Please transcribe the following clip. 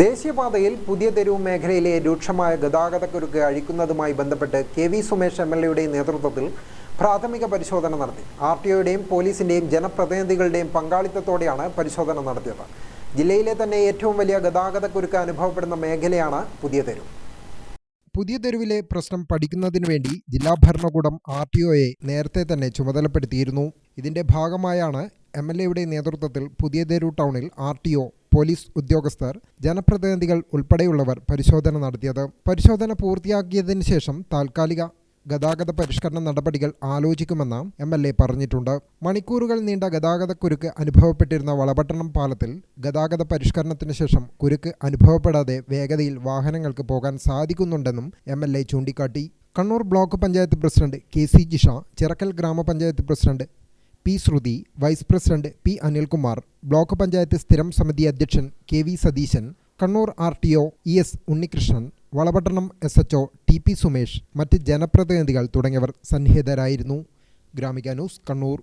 ദേശീയപാതയിൽ പുതിയ തെരുവ് മേഖലയിലെ രൂക്ഷമായ ഗതാഗതക്കുരുക്ക് അഴിക്കുന്നതുമായി ബന്ധപ്പെട്ട് കെ.വി. സുമേഷ് എം.എൽ.എയുടെ നേതൃത്വത്തിൽ പ്രാഥമിക പരിശോധന നടത്തി. ആർ.ടി.ഒയുടെയും പോലീസിന്റെയും ജനപ്രതിനിധികളുടെയും പങ്കാളിത്തത്തോടെയാണ് പരിശോധന നടത്തിയത്. ജില്ലയിലെ തന്നെ ഏറ്റവും വലിയ ഗതാഗതക്കുരുക്ക് അനുഭവപ്പെടുന്ന മേഖലയാണ് പുതിയ തെരുവ്. പുതിയ തെരുവിലെ പ്രശ്നം പഠിക്കുന്നതിനു വേണ്ടി ജില്ലാ ഭരണകൂടം ആർ.ടി.ഒയെ നേരത്തെ തന്നെ ചുമതലപ്പെടുത്തിയിരുന്നു. ഇതിന്റെ ഭാഗമായാണ് എം.എൽ.എയുടെ നേതൃത്വത്തിൽ പുതിയ തെരുവ് ടൗണിൽ ആർ.ടി.ഒ, പോലീസ് ഉദ്യോഗസ്ഥർ, ജനപ്രതിനിധികൾ ഉൾപ്പെടെയുള്ളവർ പരിശോധന നടത്തിയത്. പരിശോധന പൂർത്തിയാക്കിയതിനു ശേഷം താൽക്കാലിക ഗതാഗത പരിഷ്കരണ നടപടികൾ ആലോചിക്കുമെന്ന് എം.എൽ.എ പറഞ്ഞിട്ടുണ്ട്. മണിക്കൂറുകൾ നീണ്ട ഗതാഗതക്കുരുക്ക് അനുഭവപ്പെട്ടിരുന്ന വളപട്ടണം പാലത്തിൽ ഗതാഗത പരിഷ്കരണത്തിന് ശേഷം കുരുക്ക് അനുഭവപ്പെടാതെ വേഗതയിൽ വാഹനങ്ങൾക്ക് പോകാൻ സാധിക്കുന്നുണ്ടെന്നും എം.എൽ.എ ചൂണ്ടിക്കാട്ടി. Kannur block panchayat president KC. Jisha, Chirakkal ഗ്രാമപഞ്ചായത്ത് president P. Shruthi, vice president P. Anilkumar, block panchayat സ്ഥിരം സമിതി അധ്യക്ഷൻ KV. Satheesan, Kannur RTO ES. Unnikrishnan, Valapattanam SHO TP. Sumesh, മറ്റ് ജനപ്രതിനിധികൾ തുടങ്ങിയവർ സന്നിഹിതരായിരുന്നു. ഗ്രാമിക ന്യൂസ്, കണ്ണൂർ.